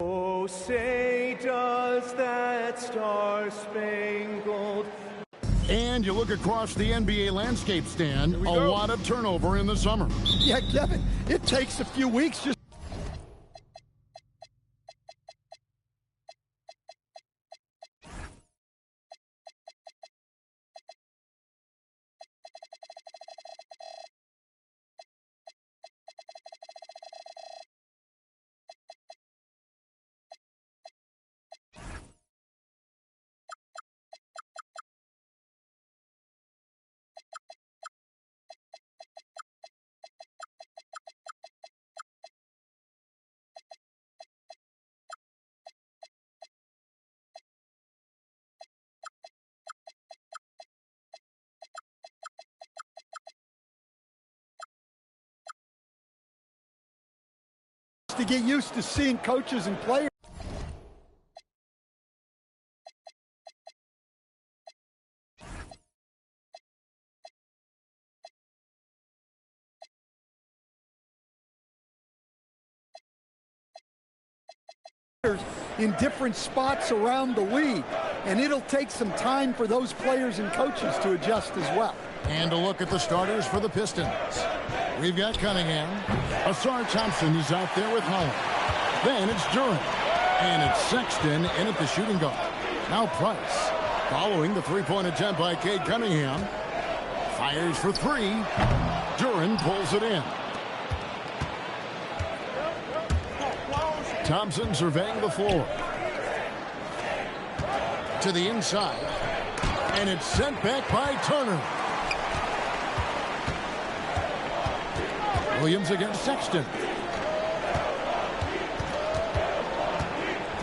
Oh, say does that star-spangled... And you look across the NBA landscape, Stan, a lot of turnover in the summer. Yeah, Kevin, it takes a few weeks just... to get used to seeing coaches and players. In different spots around the league, and it'll take some time for those players and coaches to adjust as well. And a look at the starters for the Pistons. We've got Cunningham. Ausar Thompson is out there with Holland. Then it's Duren. And it's Sexton in at the shooting guard. Now Price. Following the three-point attempt by Cade Cunningham. Fires for three. Duren pulls it in. Thompson surveying the floor. To the inside. And it's sent back by Turner. Williams against Sexton.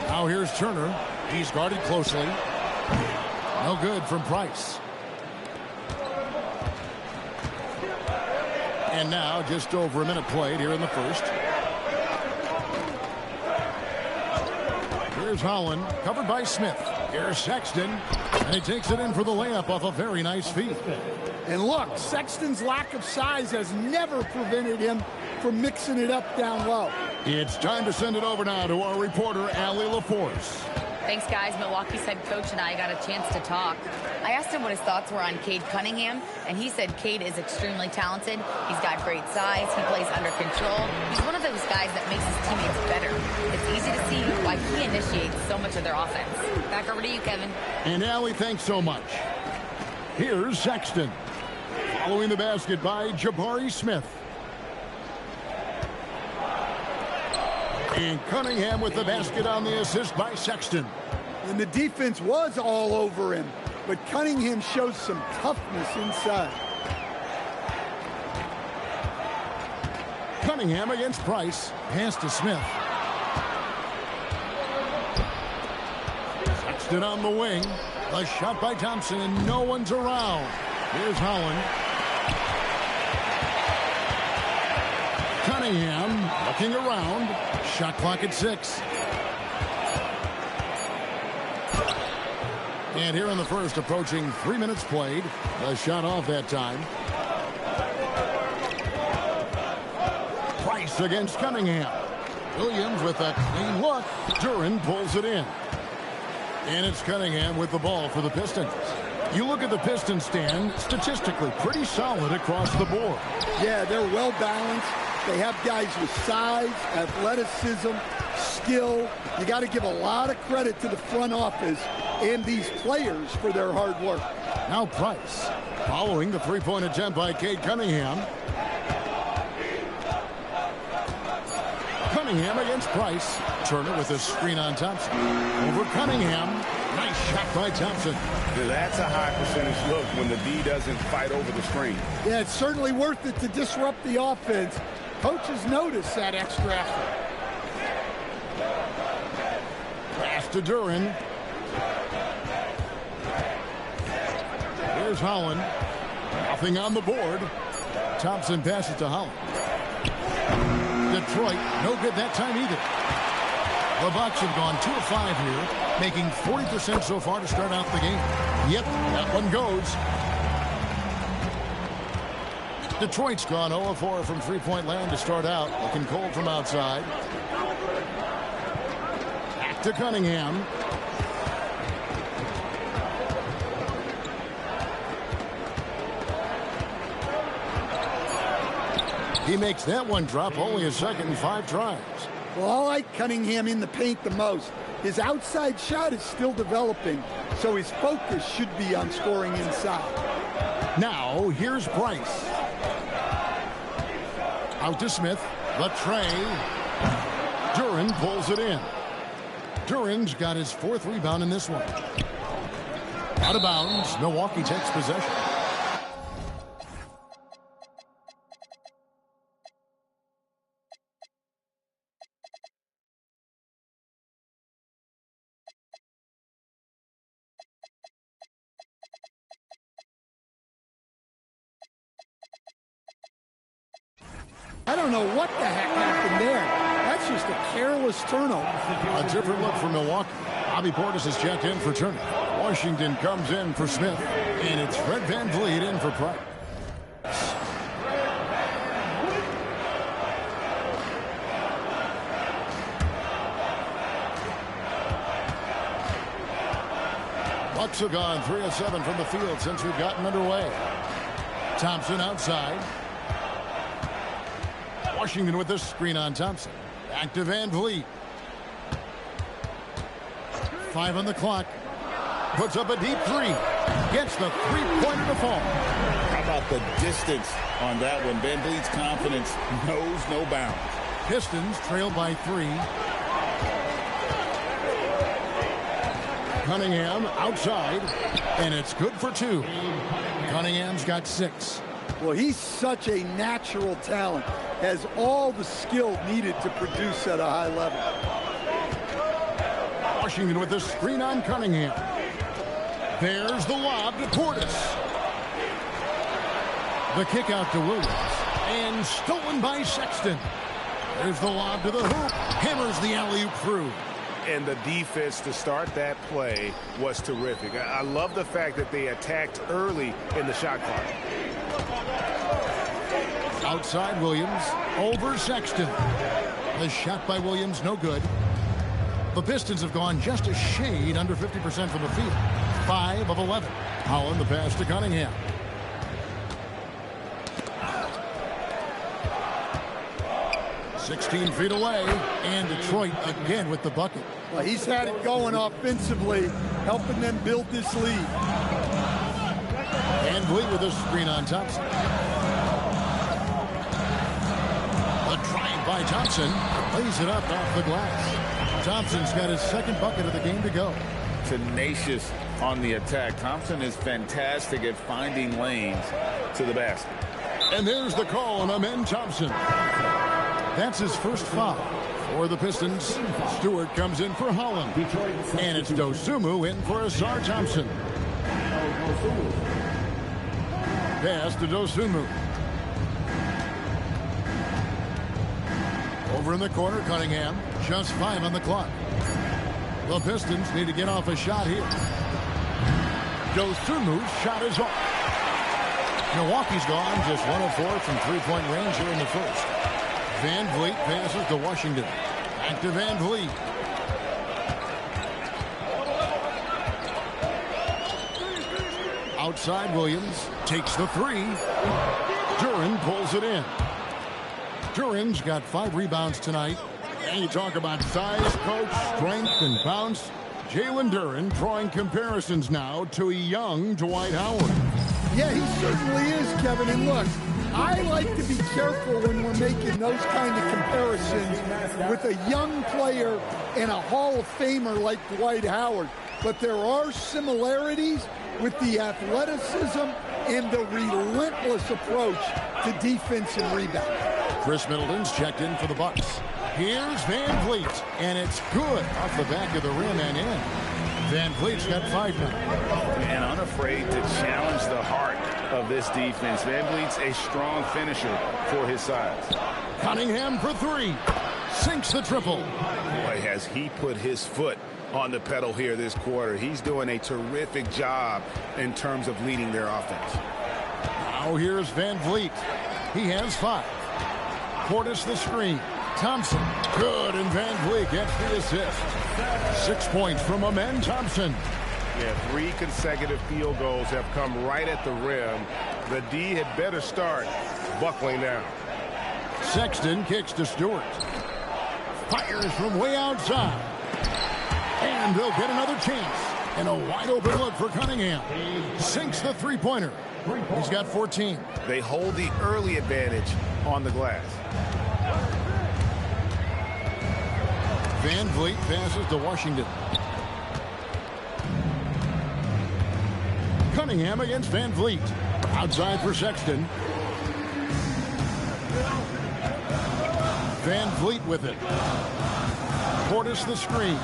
Now here's Turner. He's guarded closely. No good from Price. And now just over a minute played here in the first. Here's Holland, covered by Smith. Here's Sexton, and he takes it in for the layup off a very nice feed. And look, Sexton's lack of size has never prevented him from mixing it up down low. It's time to send it over now to our reporter, Allie LaForce. Thanks, guys. Milwaukee's head coach and I got a chance to talk. I asked him what his thoughts were on Cade Cunningham, and he said Cade is extremely talented. He's got great size. He plays under control. He's one of those guys that makes his teammates better. It's easy to see why he initiates so much of their offense. Back over to you, Kevin. And Allie, thanks so much. Here's Sexton. Following the basket by Jabari Smith. And Cunningham with the basket on the assist by Sexton. And the defense was all over him, but Cunningham shows some toughness inside. Cunningham against Price. Pass to Smith. Sexton on the wing. A shot by Thompson, and no one's around. Here's Holland. Cunningham looking around. Shot clock at 6. And here in the first, approaching 3 minutes played. A shot off that time. Price against Cunningham. Williams with a clean look. Duren pulls it in. And it's Cunningham with the ball for the Pistons. You look at the Pistons, Stan, statistically pretty solid across the board. Yeah, they're well balanced. They have guys with size, athleticism, skill. You got to give a lot of credit to the front office and these players for their hard work. Now Price, following the three-point attempt by Cade Cunningham. Cunningham against Price. Turner with a screen on Thompson. Over Cunningham. Nice shot by Thompson. That's a high percentage look when the D doesn't fight over the screen. Yeah, it's certainly worth it to disrupt the offense. Coaches notice that extra effort. Pass to Duren. Here's Holland. Nothing on the board. Thompson passes to Holland. Detroit, no good that time either. The Bucks have gone 2 of 5 here, making 40% so far to start out the game. Yep, that one goes. Detroit's gone 0 of 4 from three-point land to start out, looking cold from outside. Back to Cunningham. He makes that one drop, only a second and 5 tries. Well, I like Cunningham in the paint the most. His outside shot is still developing, so his focus should be on scoring inside. Now, here's Price. Out to Smith. The tray. Duren pulls it in. Duren's got his 4th rebound in this one. Out of bounds. Milwaukee takes possession. I don't know what the heck happened there. That's just a careless turnover. A different look for Milwaukee. Bobby Portis is checked in for Turner. Washington comes in for Smith. And it's Fred VanVleet in for Price. Bucks have gone 3 of 7 from the field since we've gotten underway. Thompson outside. Washington with the screen on Thompson. Back to VanVleet. 5 on the clock. Puts up a deep 3. Gets the 3-pointer to fall. How about the distance on that one? VanVleet's confidence knows no bounds. Pistons trail by 3. Cunningham outside. And it's good for 2. Cunningham's got 6. Well, he's such a natural talent. Has all the skill needed to produce at a high level. Washington with the screen on Cunningham. There's the lob to Portis. The kick out to Williams. And stolen by Sexton. There's the lob to the hoop. Hammers the alley-oop through. And the defense to start that play was terrific. I love the fact that they attacked early in the shot clock. Outside Williams, over Sexton. The shot by Williams, no good. The Pistons have gone just a shade under 50% from the field. 5 of 11. Holland the pass to Cunningham. .16 feet away, and Detroit again with the bucket. Well, he's had it going offensively, helping them build this lead. VanVleet with a screen on Thompson. By Thompson, lays it up off the glass. Thompson's got his 2nd bucket of the game to go. Tenacious on the attack. Thompson is fantastic at finding lanes to the basket. And there's the call on Amen Thompson. That's his 1st foul for the Pistons. Stewart comes in for Holland. And it's Dosunmu in for Ausar Thompson. Pass to Dosunmu. Over in the corner, Cunningham. Just 5 on the clock. The Pistons need to get off a shot here. Dosunmu's shot is off. Milwaukee's gone just 1 of 4 from 3-point range here in the first. VanVleet passes to Washington. Back to VanVleet. Outside Williams takes the 3. Duren pulls it in. Duren's got 5 rebounds tonight. And you talk about size, coach, strength, and bounce. Jalen Duren drawing comparisons now to a young Dwight Howard. Yeah, he certainly is, Kevin. And look, I like to be careful when we're making those kind of comparisons with a young player and a Hall of Famer like Dwight Howard. But there are similarities with the athleticism and the relentless approach to defense and rebound. Chris Middleton's checked in for the Bucks. Here's VanVleet, and it's good off the back of the rim and in. VanVleet's got 5 now. And unafraid to challenge the heart of this defense. VanVleet's a strong finisher for his size. Cunningham for 3. Sinks the triple. Boy, has he put his foot on the pedal here this quarter. He's doing a terrific job in terms of leading their offense. Now here's VanVleet. He has 5. Portis the screen. Thompson. Good, and Van Vliet gets the assist. 6 points from Amen Thompson. Yeah, 3 consecutive field goals have come right at the rim. The D had better start buckling now. Sexton kicks to Stewart. Fires from way outside. And they'll get another chance. And a wide open look for Cunningham. Sinks the three-pointer. He's got 14. They hold the early advantage on the glass. Van Vliet passes to Washington. Cunningham against Van Vliet. Outside for Sexton. Van Vliet with it. Portis the screen.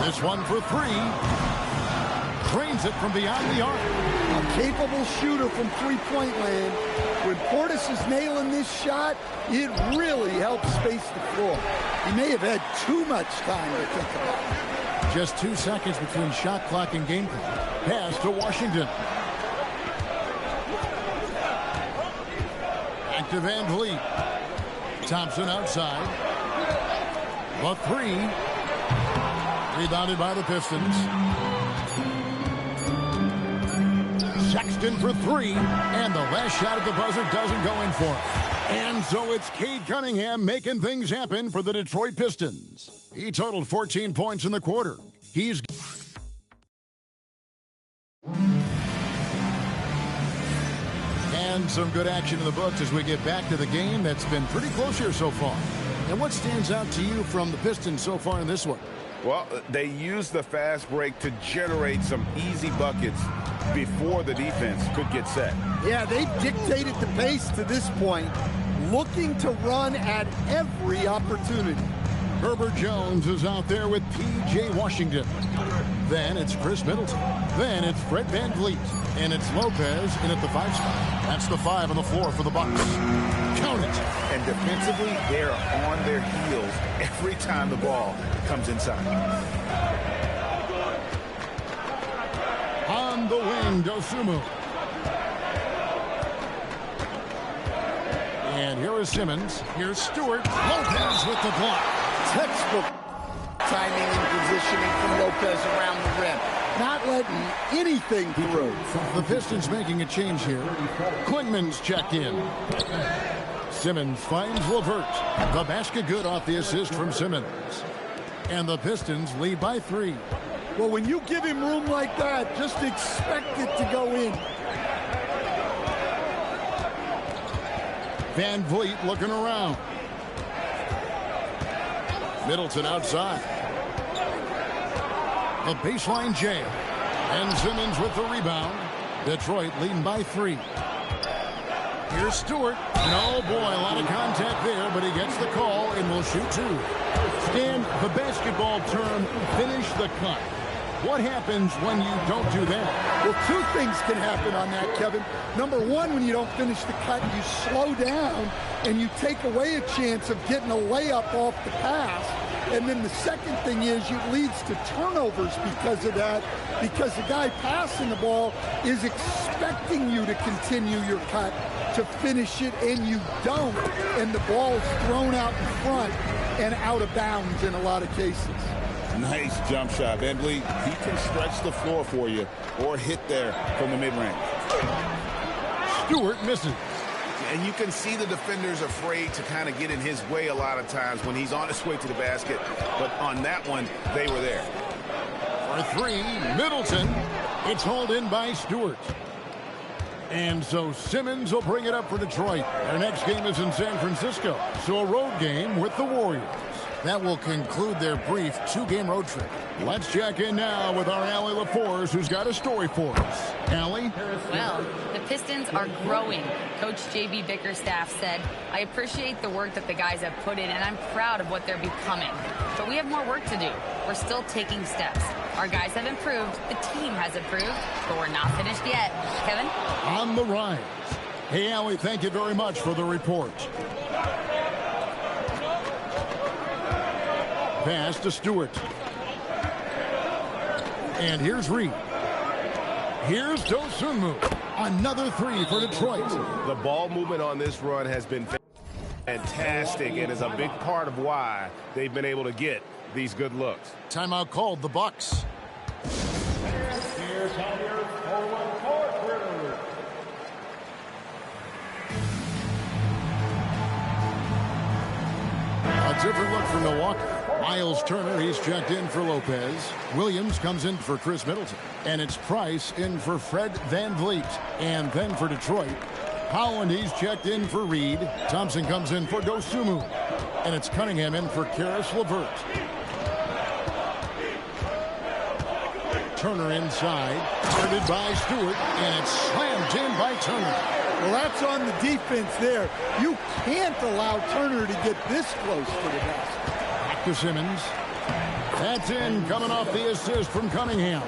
This one for 3. Drains it from beyond the arc. A capable shooter from three-point land. When Portis is nailing this shot, it really helps space the floor. He may have had too much time to think about it. Just 2 seconds between shot clock and game clock. Pass to Washington. Back to Van Vliet. Thompson outside. The 3. Rebounded by the Pistons. Sexton for 3. And the last shot at the buzzer doesn't go in for it. And so it's Cade Cunningham making things happen for the Detroit Pistons. He totaled 14 points in the quarter. He's... And some good action in the books as we get back to the game that's been pretty close here so far. And what stands out to you from the Pistons so far in this one? Well, they used the fast break to generate some easy buckets before the defense could get set. Yeah, they've dictated the pace to this point, looking to run at every opportunity. Herbert Jones is out there with P.J. Washington. Then it's Chris Middleton. Then it's Fred Van Vliet. And it's Lopez in at the 5 spot. That's the 5 on the floor for the Bucks. Count it. And defensively, they're on their heels every time the ball comes inside. On the wing, Dosunmu. And here is Simmons. Here's Stewart. Lopez with the block. Textbook timing and positioning from Lopez around the rim. Not letting anything through. The Pistons making a change here. Quinman's checked in. Simmons finds LeVert. The basket good off the assist from Simmons. And the Pistons lead by 3. Well, when you give him room like that, just expect it to go in. Van Vliet looking around. Middleton outside. The baseline jam. And Simmons with the rebound. Detroit leading by 3. Here's Stewart. Oh boy, a lot of contact there, but he gets the call and will shoot 2. Stan, the basketball term, finish the cut. What happens when you don't do that? Well, 2 things can happen on that, Kevin. Number 1, when you don't finish the cut, you slow down and you take away a chance of getting a layup off the pass. And then the second thing is it leads to turnovers because of that, because the guy passing the ball is expecting you to continue your cut, to finish it, and you don't. And the ball is thrown out in front and out of bounds in a lot of cases. Nice jump shot. Van Vliet, he can stretch the floor for you or hit there from the mid-range. Stewart misses. And you can see the defenders afraid to kind of get in his way a lot of times when he's on his way to the basket. But on that one, they were there. For 3, Middleton. It's hauled in by Stewart. And so Simmons will bring it up for Detroit. Their next game is in San Francisco. So a road game with the Warriors. That will conclude their brief 2-game road trip. Let's check in now with our Allie LaForce, who's got a story for us. Allie? Well, the Pistons are growing. Coach J.B. Bickerstaff said, I appreciate the work that the guys have put in, and I'm proud of what they're becoming. But we have more work to do. We're still taking steps. Our guys have improved. The team has improved, but we're not finished yet. Kevin? On the rise. Hey, Allie, thank you very much for the report. Pass to Stewart. And here's Reed. Here's Dosunmu. Another 3 for Detroit. The ball movement on this run has been... Fantastic, and is a big part of why they've been able to get these good looks. Timeout called, the Bucks. Here's how your forward court. A different look for Milwaukee. Miles Turner, he's checked in for Lopez. Williams comes in for Chris Middleton. And it's Price in for Fred VanVleet. And then for Detroit, Howland, he's checked in for Reed. Thompson comes in for Dosunmu. And it's Cunningham in for Karis LeVert. Turner inside, guarded by Stewart, and it's slammed in by Turner. Well, that's on the defense there. You can't allow Turner to get this close to the basket. Back to Simmons. That's in, coming off the assist from Cunningham.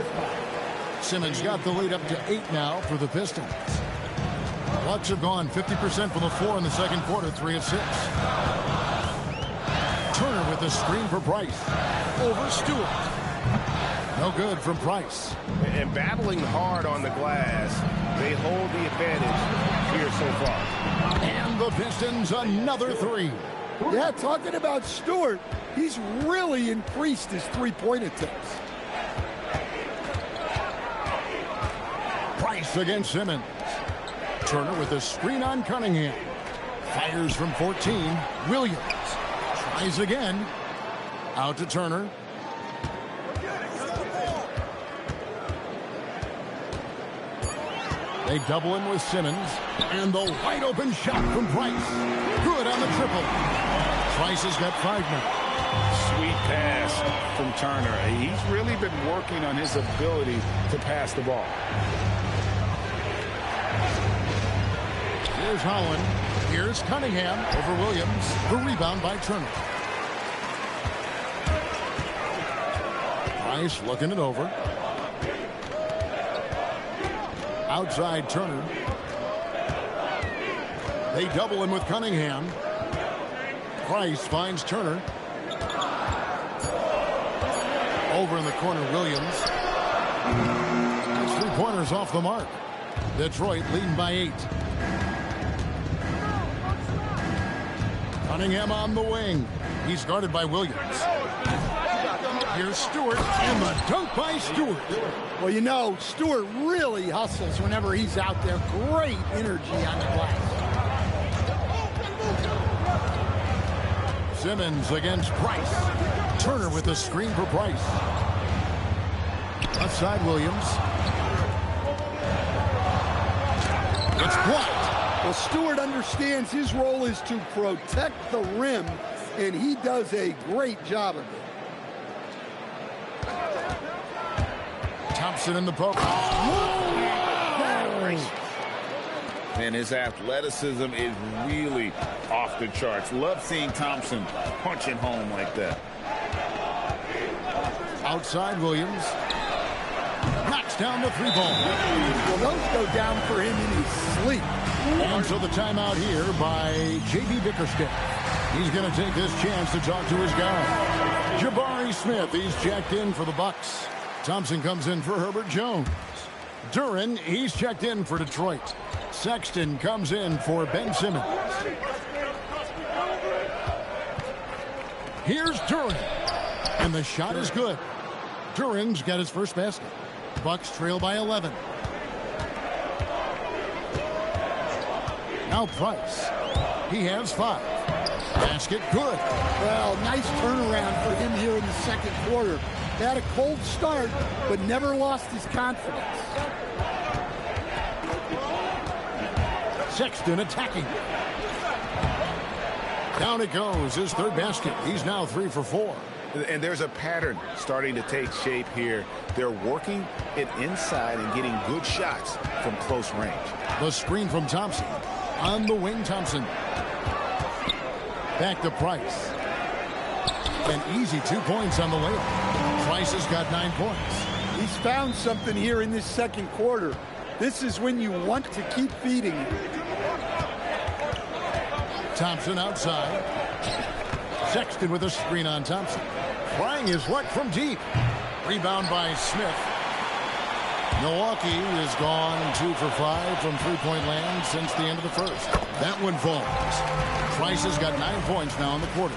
Simmons got the lead up to 8 now for the Pistons. Bucks have gone 50% from the floor in the second quarter, 3 of 6. Turner with the screen for Price. Over Stewart. No good from Price. And battling hard on the glass, they hold the advantage here so far. And the Pistons another 3. Yeah, talking about Stewart, he's really increased his three-point attempts. Price against Simmons. Turner with a screen on Cunningham. Fires from 14. Williams tries again. Out to Turner. They double him with Simmons. And the wide open shot from Price. Good on the triple. Price has got 5 now. Sweet pass from Turner. He's really been working on his ability to pass the ball. Here's Howland. Here's Cunningham over Williams. The rebound by Turner. Price looking it over. Outside Turner. They double him with Cunningham. Price finds Turner. Over in the corner, Williams. That's 3-pointers off the mark. Detroit leading by 8. Cunningham on the wing. He's guarded by Williams. Here's Stewart, and the dunk by Stewart. Well, you know, Stewart really hustles whenever he's out there. Great energy on the glass. Simmons against Price. Turner with the screen for Price. Left side, Williams. It's blocked. Well, Stewart understands his role is to protect the rim, and he does a great job of it. Thompson in the poke. And his athleticism is really off the charts. Love seeing Thompson punching home like that. Outside Williams. Knocks down the 3-ball. Well, those go down for him in his sleep. And so the timeout here by J.B. Bickerstaff. He's going to take this chance to talk to his guy. Jabari Smith, he's checked in for the Bucks. Thompson comes in for Herbert Jones. Duren, he's checked in for Detroit. Sexton comes in for Ben Simmons. Here's Duren. And the shot is good. Duren's got his first basket. Bucks trail by 11. Now Price. He has 5. Basket good. Well, nice turnaround for him here in the second quarter. Had a cold start, but never lost his confidence. Sexton attacking. Down it goes, his 3rd basket. He's now 3 for 4. And there's a pattern starting to take shape here. They're working it inside and getting good shots from close range. The screen from Thompson. On the wing, Thompson. Back to Price. An easy 2 points on the layup. Price has got 9 points. He's found something here in this second quarter. This is when you want to keep feeding him. Thompson outside. Sexton with a screen on Thompson. Trying his luck from deep. Rebound by Smith. Milwaukee has gone 2 for 5 from three-point land since the end of the first. That one falls. Price has got 9 points now in the quarter.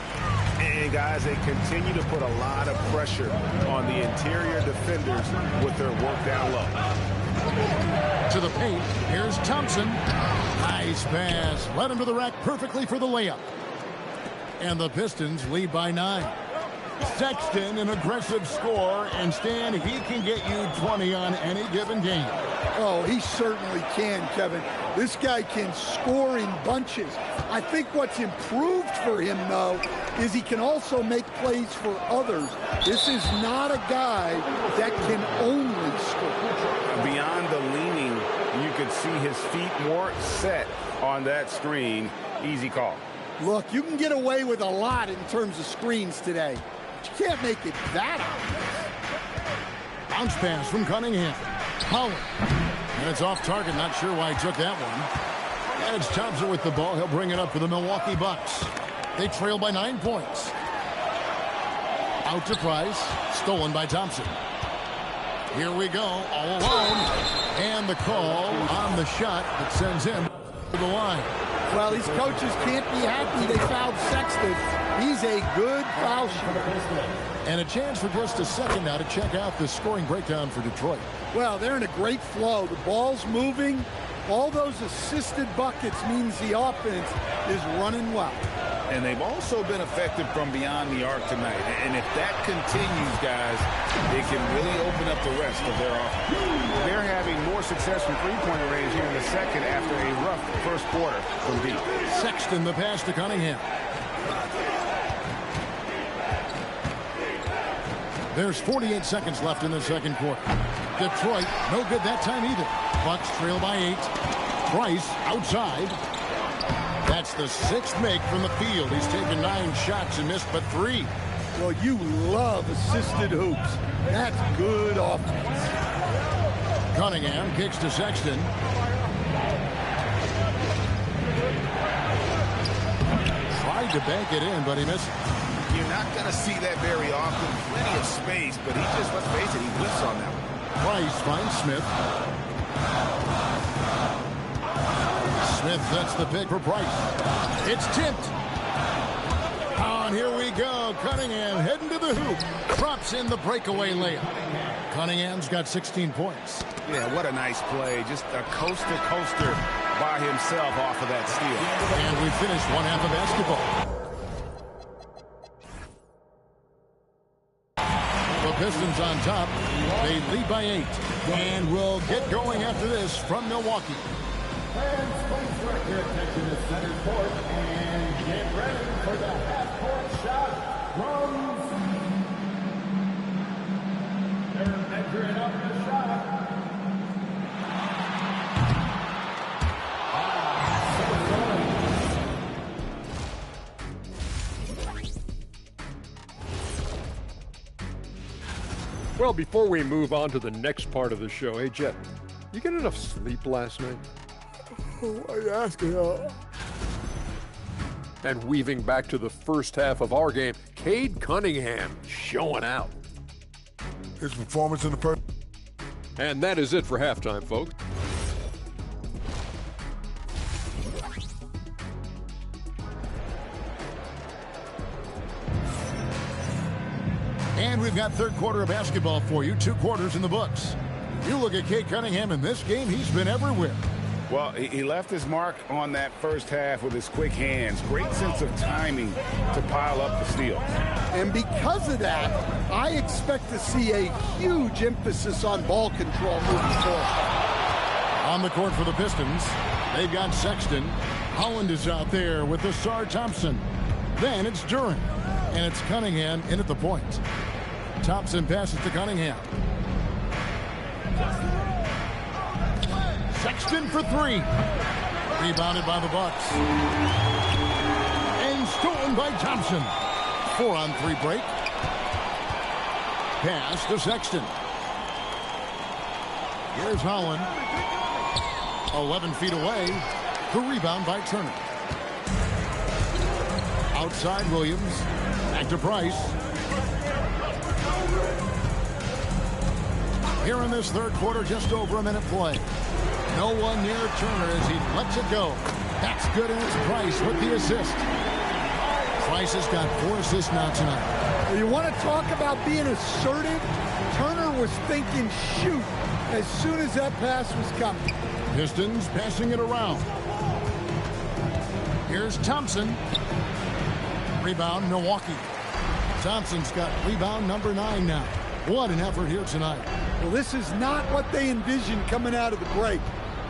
And guys, they continue to put a lot of pressure on the interior defenders with their work down low. To the paint, here's Thompson. Nice pass. Led him to the rack perfectly for the layup. And the Pistons lead by 9. Sexton, an aggressive scorer, and Stan, he can get you 20 on any given game. Oh, he certainly can, Kevin. This guy can score in bunches. I think what's improved for him, though, is he can also make plays for others. This is not a guy that can only score. Beyond the leaning, you could see his feet more set on that screen. Easy call. Look, you can get away with a lot in terms of screens today. But you can't make it that obvious. Bounce pass from Cunningham. Howard. And it's off target. Not sure why he took that one. And it's Thompson with the ball. He'll bring it up for the Milwaukee Bucks. They trail by 9 points. Out to Price. Stolen by Thompson. Here we go. All alone. And the call on the shot that sends him to the line. Well, these coaches can't be happy they fouled Sexton. He's a good foul shooter. And a chance for just a second now to check out the scoring breakdown for Detroit. Well, they're in a great flow. The ball's moving. All those assisted buckets means the offense is running well. And they've also been effective from beyond the arc tonight. And if that continues, guys, it can really open up the rest of their offense. They're having more success from three-pointer range here in the second after a rough first quarter from deep. Sexton, the pass to Cunningham. There's 48 seconds left in the second quarter. Detroit, no good that time either. Bucks trail by 8. Price outside. That's the 6th make from the field. He's taken 9 shots and missed but 3. Well, you love assisted hoops. That's good offense. Cunningham kicks to Sexton. Tried to bank it in, but he missed. You're not going to see that very often. Plenty of space, but he just, let's face it, he whiffs on that one. Price finds Smith. Smith sets the pick for Price. It's tipped. Oh, and here we go. Cunningham heading to the hoop. Drops in the breakaway layup. Cunningham's got 16 points. Yeah, what a nice play. Just a coaster-coaster by himself off of that steal. And we finished one half of basketball. The Pistons on top. They lead by 8. And we'll get going after this from Milwaukee. Fans, please direct your attention to center court and get ready for the half-court shot from... They're measuring up the shot. Well, before we move on to the next part of the show, hey, Jet, you get enough sleep last night? I ask you. And weaving back to the first half of our game, Cade Cunningham showing out. His performance in the first. And that is it for halftime, folks. And we've got third quarter of basketball for you. 2 quarters in the books. You look at Cade Cunningham in this game, he's been everywhere. Well, he left his mark on that first half with his quick hands. Great sense of timing to pile up the steal. And because of that, I expect to see a huge emphasis on ball control moving forward. On the court for the Pistons, they've got Sexton. Holland is out there with Ausar Thompson. Then it's Duren. And it's Cunningham in at the point. Thompson passes to Cunningham. Sexton for 3. Rebounded by the Bucks. And stolen by Thompson. 4-on-3 break. Pass to Sexton. Here's Holland. 11 feet away. The rebound by Turner. Outside Williams. Back to Price. Here in this third quarter, just over a minute play. No one near Turner as he lets it go. That's good, and it's Price with the assist. Price has got 4 assists now tonight. Well, you want to talk about being assertive? Turner was thinking shoot as soon as that pass was coming. Pistons passing it around. Here's Thompson. Rebound, Milwaukee. Thompson's got rebound number 9 now. What an effort here tonight. Well, this is not what they envisioned coming out of the break.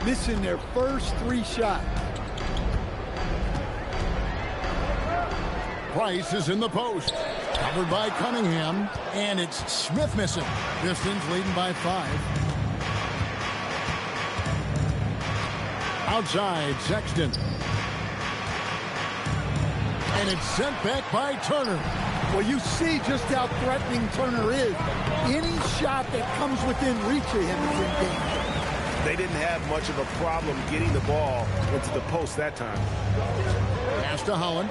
Missing their first 3 shots. Price is in the post. Covered by Cunningham. And it's Smith missing. Pistons leading by 5. Outside, Sexton. And it's sent back by Turner. Well, you see just how threatening Turner is. Any shot that comes within reach of him is in danger. They didn't have much of a problem getting the ball into the post that time. Pass to Holland.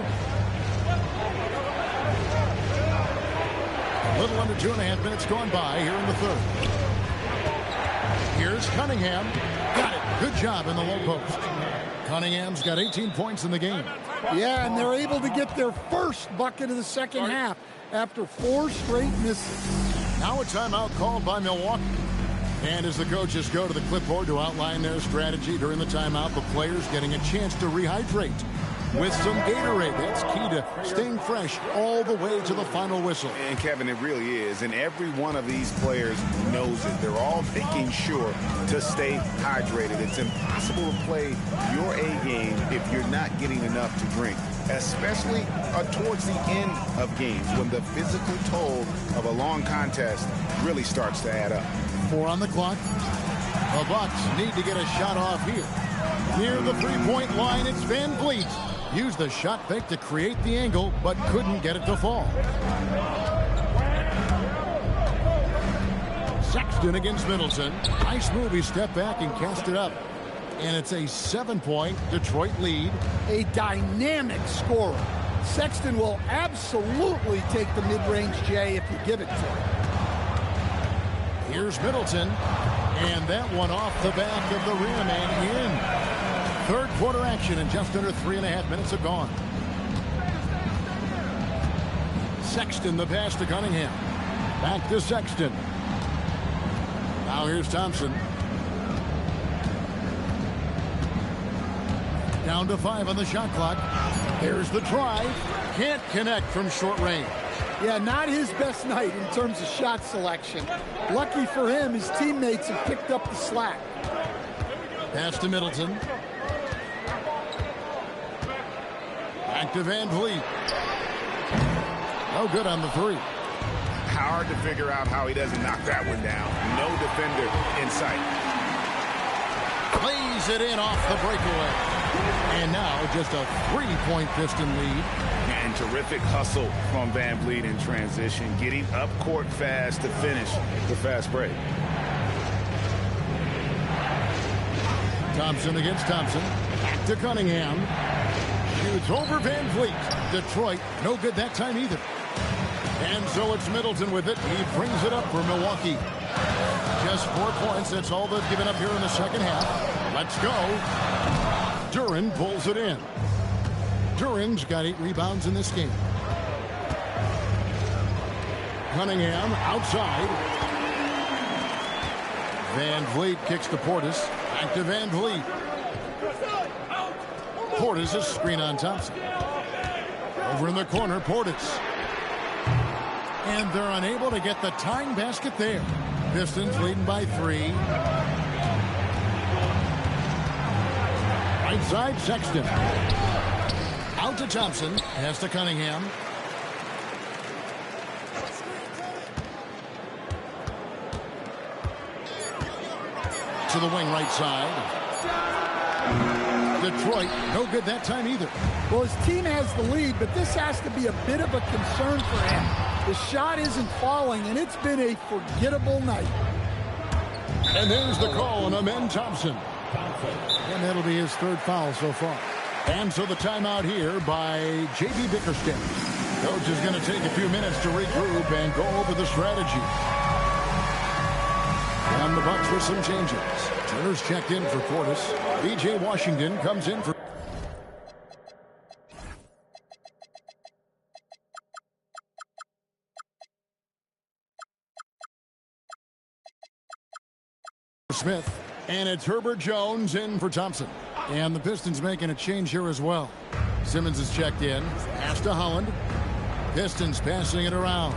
A little under 2.5 minutes gone by here in the third. Here's Cunningham. Got it. Good job in the low post. Cunningham's got 18 points in the game. Yeah, and they're able to get their first bucket of the second half after 4 straight misses. Now a timeout called by Milwaukee. And as the coaches go to the clipboard to outline their strategy during the timeout, the players getting a chance to rehydrate with some Gatorade. That's key to staying fresh all the way to the final whistle. And Kevin, it really is. And every one of these players knows it. They're all making sure to stay hydrated. It's impossible to play your A game if you're not getting enough to drink, especially towards the end of games when the physical toll of a long contest really starts to add up. 4 on the clock. The Bucks need to get a shot off here. Near the three-point line, it's Van Vliet. Used the shot fake to create the angle, but couldn't get it to fall. Sexton against Middleton. Nice move. He stepped back and cast it up. And it's a 7-point Detroit lead. A dynamic scorer. Sexton will absolutely take the mid-range J if you give it to him. Here's Middleton. And that one off the back of the rim and in. Third quarter action and just under 3.5 minutes have gone. Sexton the pass to Cunningham. Back to Sexton. Now here's Thompson. Down to 5 on the shot clock. Here's the drive. Can't connect from short range. Yeah, not his best night in terms of shot selection. Lucky for him, his teammates have picked up the slack. Pass to Middleton. Back to Van Vliet. No good on the 3. Hard to figure out how he doesn't knock that one down. No defender in sight. Plays it in off the breakaway. And now just a 3-point Piston lead. And terrific hustle from Van Vliet in transition, getting up court fast to finish the fast break. Thompson against Thompson. Back to Cunningham. Shoots over Van Vliet. Detroit, no good that time either. And so it's Middleton with it. He brings it up for Milwaukee. Just 4 points. That's all they've given up here in the second half. Let's go. Duren pulls it in. Duren's got 8 rebounds in this game. Cunningham outside. Van Vliet kicks to Portis. Back to Van Vliet. Portis a screen on Thompson. Over in the corner, Portis. And they're unable to get the tying basket there. Pistons leading by 3. Right side, Sexton. Out to Thompson. Pass to Cunningham. To the wing right side. Detroit, no good that time either. Well, his team has the lead, but this has to be a bit of a concern for him. The shot isn't falling, and it's been a forgettable night. And there's the call on Amen Thompson. And that'll be his 3rd foul so far. And so the timeout here by J.B. Bickerstaff. Coach is going to take a few minutes to regroup and go over the strategy. And the Bucks with some changes. Turner's checked in for Portis. B.J. Washington comes in for Smith. And it's Herbert Jones in for Thompson. And the Pistons making a change here as well. Simmons is checked in. Pass to Holland. Pistons passing it around.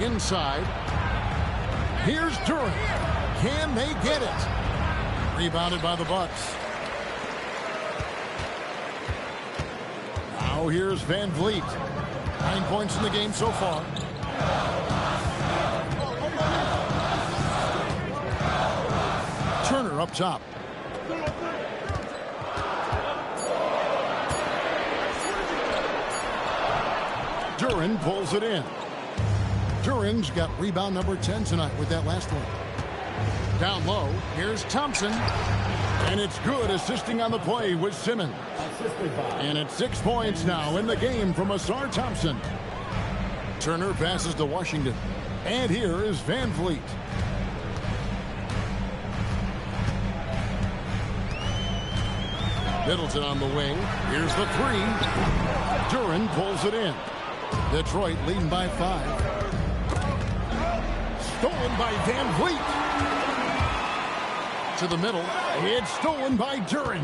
Inside. Here's Durant. Can they get it? Rebounded by the Bucks. Now here's Van Vliet. 9 points in the game so far. Turner up top. Duren pulls it in. Duren's got rebound number 10 tonight with that last one. Down low, here's Thompson. And it's good, assisting on the play with Simmons. And it's 6 points now in the game from Ausar Thompson. Turner passes to Washington. And here is Van Vliet. Middleton on the wing. Here's the three. Duren pulls it in. Detroit leading by 5. Stolen by Van Vliet. To the middle. It's stolen by Duren.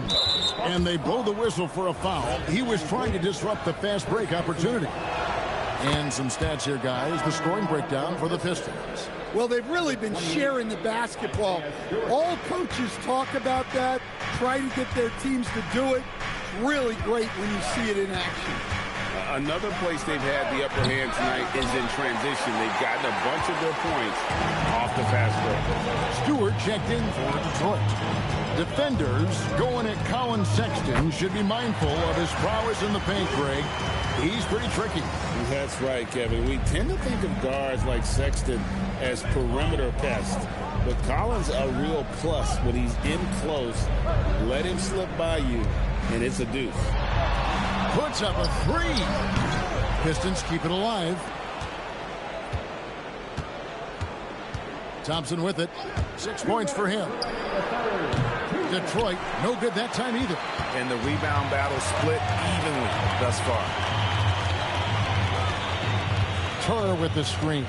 And they blow the whistle for a foul. He was trying to disrupt the fast break opportunity. And some stats here, guys. The scoring breakdown for the Pistons. Well, they've really been sharing the basketball. All coaches talk about that, try to get their teams to do it. It's really great when you see it in action. Another place they've had the upper hand tonight is in transition. They've gotten a bunch of their points off the fast break. Stewart checked in for Detroit. Defenders going at Colin Sexton should be mindful of his prowess in the paint, Greg. He's pretty tricky. That's right, Kevin. We tend to think of guards like Sexton as perimeter pests. But Collins a real plus when he's in close. Let him slip by you, and it's a deuce. Puts up a three. Pistons keep it alive. Thompson with it. 6 points for him. Detroit, no good that time either. And the rebound battle split evenly thus far. Turner with the screen.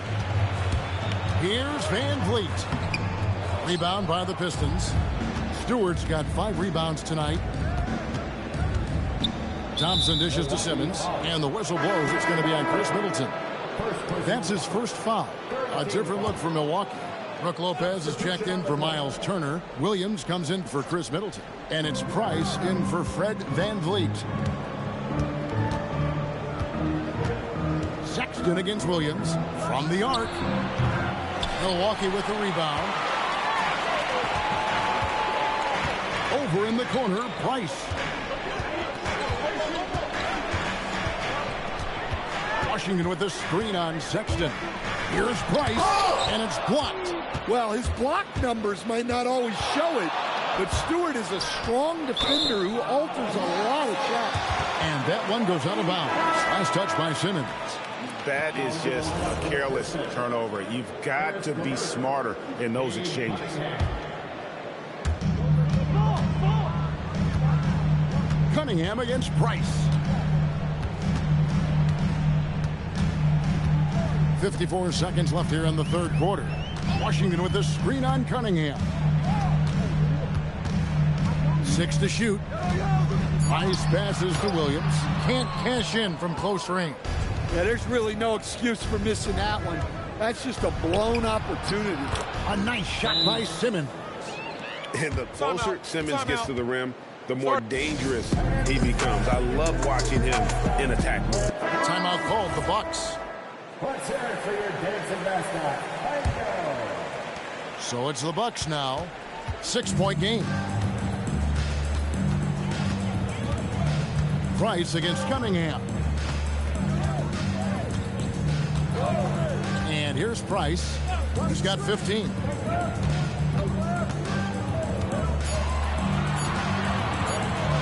Here's Van Vliet. Rebound by the Pistons. Stewart's got 5 rebounds tonight. Thompson dishes to Simmons, and the whistle blows. It's going to be on Chris Middleton. That's his first foul. A different look for Milwaukee. Brook Lopez is checked in for Miles Turner. Williams comes in for Chris Middleton. And it's Price in for Fred Van Vliet. Sexton against Williams from the arc. Milwaukee with the rebound. Over in the corner, Price. Washington with the screen on Sexton. Here's Price, and it's blocked. Well, his block numbers might not always show it, but Stewart is a strong defender who alters a lot of shots. And that one goes out of bounds. Last touch by Simmons. That is just a careless turnover. You've got to be smarter in those exchanges. Cunningham against Price. 54 seconds left here in the third quarter. Washington with the screen on Cunningham. 6 to shoot. Price passes to Williams. Can't cash in from close range. Yeah, there's really no excuse for missing that one. That's just a blown opportunity. A nice shot by Simmons. And the closer Simmons gets to the rim, the more dangerous he becomes. I love watching him in attack mode. Timeout called, the Bucks. Let's hear it for your dancing mascot. So it's the Bucks now. 6-point game. Price against Cunningham. And here's Price. He's got 15.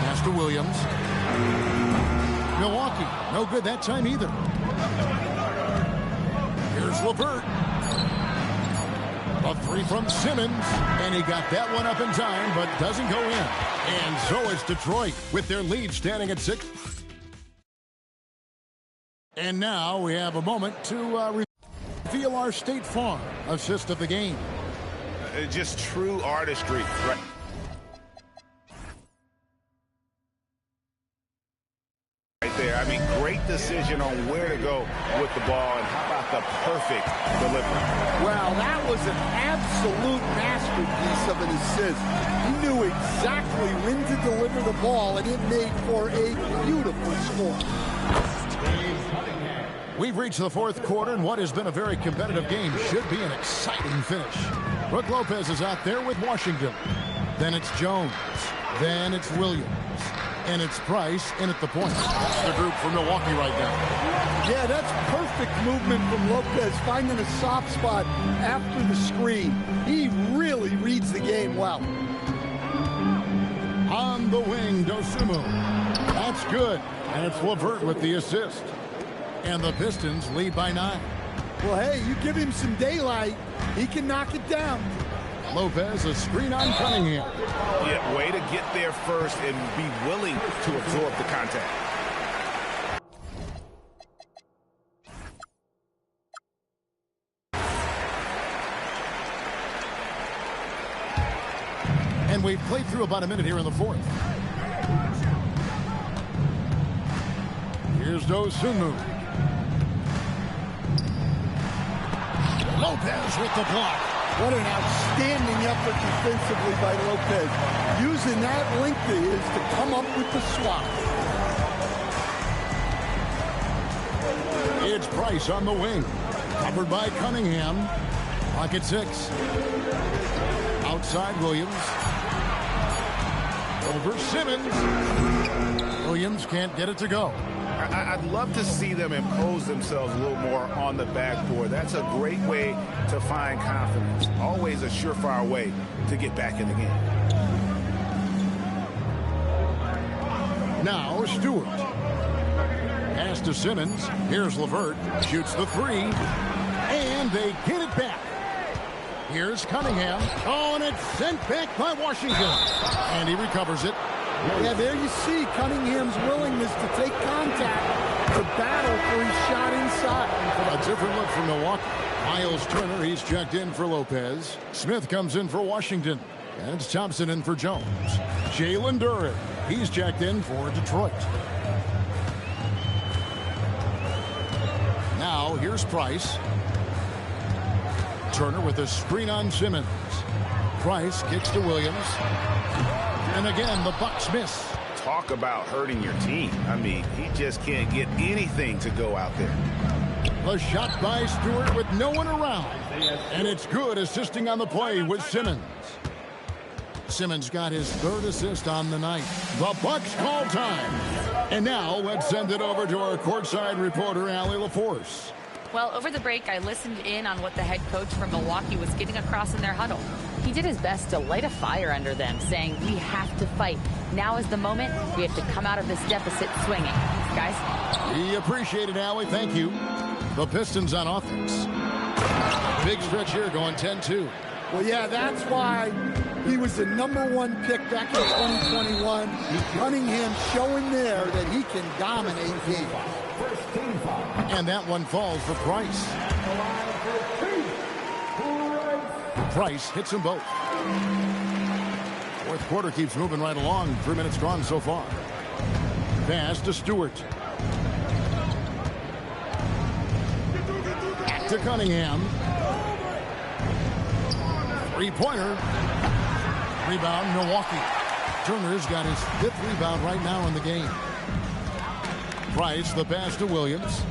Pass to Williams. Milwaukee, no good that time either. Here's LeVert. A three from Simmons, and he got that one up in time, but doesn't go in. And so it's Detroit with their lead standing at 6. And now we have a moment to reveal our State Farm assist of the game. Just true artistry. Right. There. I mean, great decision on where to go with the ball, and how about the perfect delivery? Well, that was an absolute masterpiece of an assist. He knew exactly when to deliver the ball, and it made for a beautiful score. We've reached the fourth quarter, and what has been a very competitive game should be an exciting finish. Brook Lopez is out there with Washington. Then it's Jones. Then it's Williams. And it's Price in at the point. That's the group from Milwaukee right now. Yeah, that's perfect movement from Lopez, finding a soft spot after the screen. He really reads the game well. On the wing, Dosunmu. That's good. And it's LeVert with the assist. And the Pistons lead by 9. Well, hey, you give him some daylight, he can knock it down. Lopez, a screen on Cunningham. Yeah, way to get there first and be willing to absorb the contact. And we've played through about a minute here in the fourth. Here's Dosunmu. Lopez with the block. What an outstanding effort defensively by Lopez. Using that length of his to come up with the swap. It's Price on the wing. Covered by Cunningham. Pocket 6. Outside Williams. Over Simmons. Williams can't get it to go. I'd love to see them impose themselves a little more on the backboard. That's a great way to find confidence. Always a surefire way to get back in the game. Now Stewart. Pass to Simmons. Here's LeVert. Shoots the 3. And they get it back. Here's Cunningham. Oh, and it's sent back by Washington. And he recovers it. Yeah, there you see Cunningham's willingness to take contact, to battle for his shot inside. A different look from Milwaukee. Miles Turner, he's checked in for Lopez. Smith comes in for Washington. And it's Thompson in for Jones. Jalen Duren, he's checked in for Detroit. Now, here's Price. Turner with a screen on Simmons. Price kicks to Williams. And again, the Bucks miss. Talk about hurting your team. I mean, he just can't get anything to go out there. The shot by Stewart with no one around. And it's good, assisting on the play with Simmons. Simmons got his 3rd assist on the night. The Bucks call time. And now let's send it over to our courtside reporter, Allie LaForce. Well, over the break, I listened in on what the head coach from Milwaukee was getting across in their huddle. He did his best to light a fire under them, saying, we have to fight. Now is the moment. We have to come out of this deficit swinging. Guys? We appreciate it, Allie. Thank you. The Pistons on offense. Big stretch here going 10-2. Well, yeah, that's why he was the #1 pick back in 2021. Cunningham showing there that he can dominate games. And that one falls for Price. Price hits them both. Fourth quarter keeps moving right along. 3 minutes gone so far. Pass to Stewart. Back to Cunningham. Three-pointer. Rebound, Milwaukee. Turner's got his 5th rebound right now in the game. Price, the pass to Williams.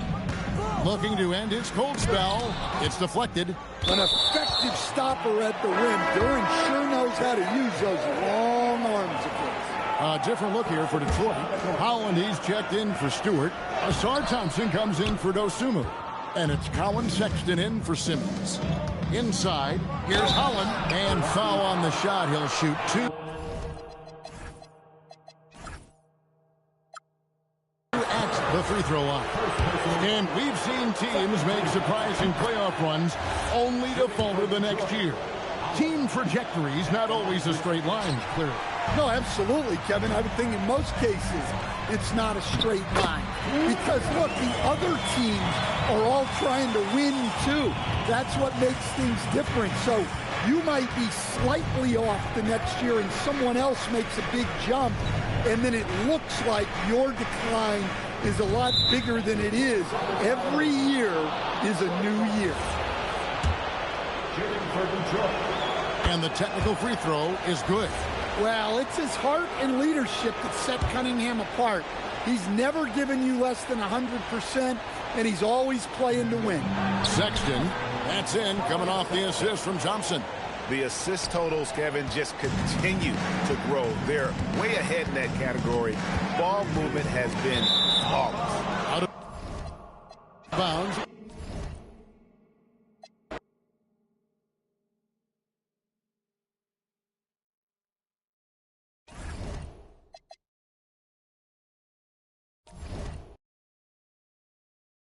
Looking to end his cold spell. It's deflected. An effective stopper at the rim. Duren sure knows how to use those long arms of his. A different look here for Detroit. Holland, he's checked in for Stewart. Asar Thompson comes in for Dosunmu. And it's Colin Sexton in for Simmons. Inside, here's Holland. And foul on the shot. He'll shoot 2. the free throw line. And we've seen teams make surprising playoff runs only to falter the next year. Team trajectory's not always a straight line, clearly. No, absolutely, Kevin. I would think in most cases it's not a straight line. Because, look, the other teams are all trying to win, too. That's what makes things different. So you might be slightly off the next year and someone else makes a big jump, and then it looks like your decline is a lot bigger than it is. Every year is a new year. And the technical free throw is good. Well, it's his heart and leadership that set Cunningham apart. He's never given you less than 100%, and he's always playing to win. Sexton, that's in, coming off the assist from Thompson. The assist totals, Kevin, just continue to grow. They're way ahead in that category. Ball movement has been flawless. Out of bounds.